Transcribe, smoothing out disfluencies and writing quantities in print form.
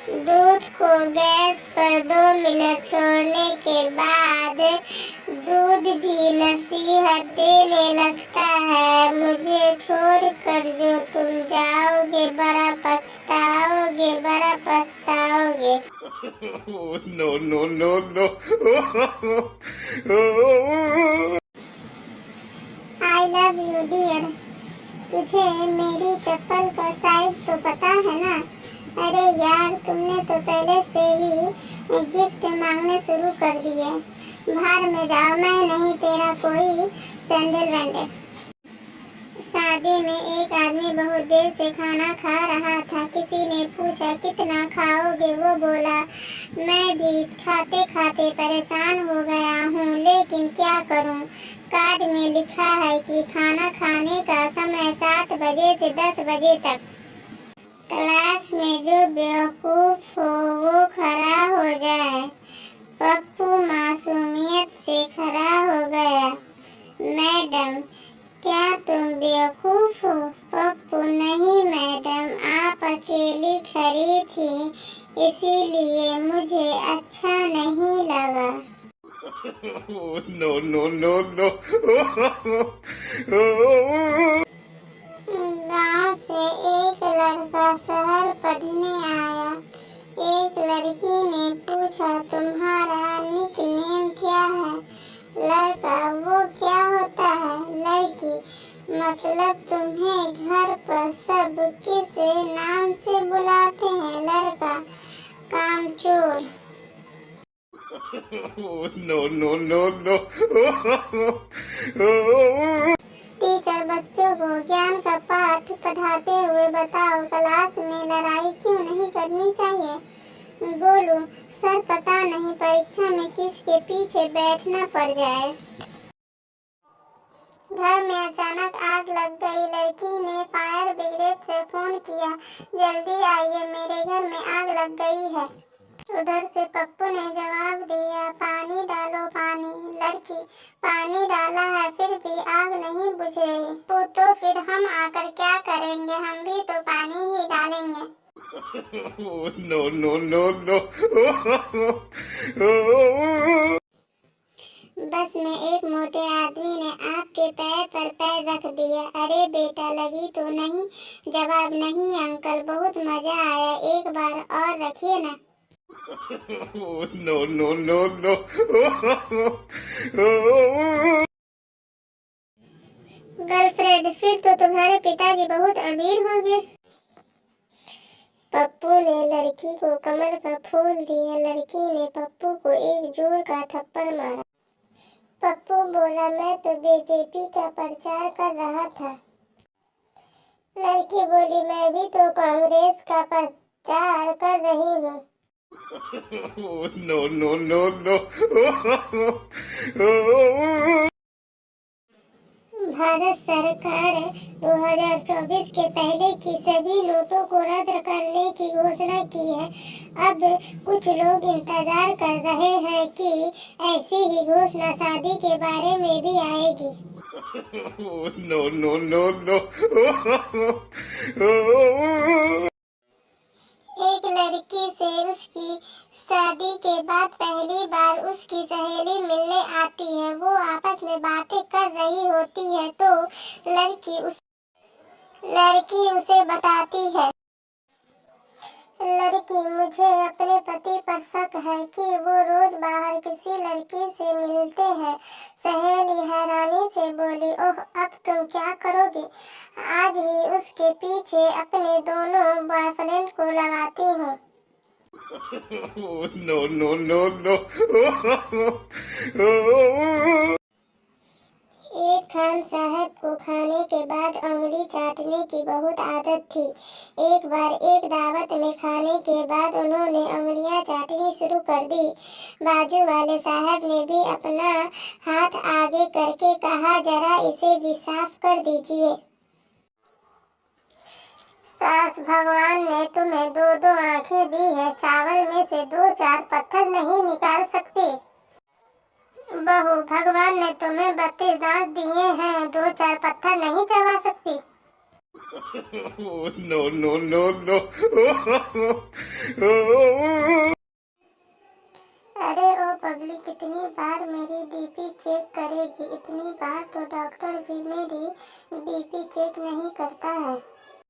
दूध को गैस पर 2 मिनट छोड़ने के बाद दूध भी नसीहत देने लगता है, मुझे छोड़कर जो तुम जाओगे बड़ा पछताओगे, बड़ा पछताओगे। No, no, no, no. I love you dear. तुझे मेरी चप्पल का साइज तो पता है ना? अरे यार, तुमने तो पहले से ही गिफ्ट मांगने शुरू कर दिए। बाहर में जाओ, मैं नहीं तेरा कोई सैंडल वैंडल। शादी में एक आदमी बहुत देर से खाना खा रहा था। किसी ने पूछा कितना खाओगे? वो बोला मैं भी खाते खाते परेशान हो गया हूँ, लेकिन क्या करूँ, कार्ड में लिखा है कि खाना खाने का समय 7 बजे से 10 बजे तक। क्लास में जो बेवकूफ हो वो खड़ा हो जाए। पप्पू मासूमियत से खड़ा हो गया। मैडम, क्या तुम बेवकूफ हो? पप्पू, नहीं मैडम, आप अकेली खड़ी थी, इसीलिए मुझे अच्छा नहीं लगा। No, no, no, no. गांव से एक लड़का शहर पढ़ने आया। एक लड़की ने पूछा तुम्हारा निकनेम क्या है? लड़का, वो क्या होता है? लड़की, मतलब तुम्हें घर पर सब किस नाम से बुलाते हैं? लड़का, कामचोर। No, no, no, no. Teacher बच्चों को ज्ञान का पाठ पढ़ाते हुए बताओ, क्लास में लड़ाई क्यों नहीं करनी चाहिए? गोलू, सर पता नहीं परीक्षा में किसके पीछे बैठना पड़ जाए। घर में अचानक आग लग गई। लड़की ने फायर ब्रिगेड से फोन किया, जल्दी आइए, मेरे घर में आग लग गई है। उधर से पप्पू ने जवाब दिया, पानी डालो पानी। लड़की, पानी डाला है फिर भी आग नहीं बुझ रही। तो फिर हम आकर क्या करेंगे? हम भी तो पानी ही डालेंगे। No, no, no, no. बस में एक मोटे आदमी ने आपके पैर पर पैर रख दिया। अरे बेटा, लगी तो नहीं? जवाब, नहीं अंकल, बहुत मजा आया, एक बार और रखिए ना। No, no, no, no. Girlfriend, फिर तो तुम्हारे पिताजी बहुत अमीर होंगे। पप्पू ने लड़की को कमल का फूल दिया। लड़की ने पप्पू को एक जोर का थप्पड़ मारा। पप्पू बोला, मैं तो बीजेपी का प्रचार कर रहा था। लड़की बोली, मैं भी तो कांग्रेस का प्रचार कर रही हूँ। No, no, no, no. Bharat सरकार 2024 के पहले की सभी नोटों को रद्द करने की घोषणा की है। अब कुछ लोग इंतजार कर रहे हैं कि ऐसी ही घोषणा शादी के बारे में भी आएगी। No, no, no, no. एक लड़की से उसकी शादी के बाद पहली बार उसकी सहेली मिलने आती है। वो आपस में बातें कर रही होती है तो लड़की उसे बताती है, लड़की, मुझे अपने पति पर शक है कि वो रोज बाहर किसी लड़की से मिलते हैं। सहेली हैरानी से बोली, ओह, अब तुम क्या करोगे? आज ही उसके पीछे अपने दोनों बॉयफ्रेंड को लगाती हूँ। No, no, no, no. एक खान साहब को खाने के बाद उंगली चाटने की बहुत आदत थी। एक बार एक दावत में खाने के बाद उन्होंने उंगलियां चाटनी शुरू कर दी। बाजू वाले साहब ने भी अपना हाथ आगे करके कहा, जरा इसे भी साफ कर दीजिए। सास, भगवान ने तुम्हें 2-2 आंखें दी है, चावल में से 2-4 पत्थर नहीं निकाल सकती। बहू, भगवान ने तुम्हें 32 दांत दिए हैं, 2-4 पत्थर नहीं चबा सकती। No, no, no, no. अरे ओ पगली, कितनी बार मेरी बीपी चेक करेगी? इतनी बार तो डॉक्टर भी मेरी बीपी चेक नहीं करता है।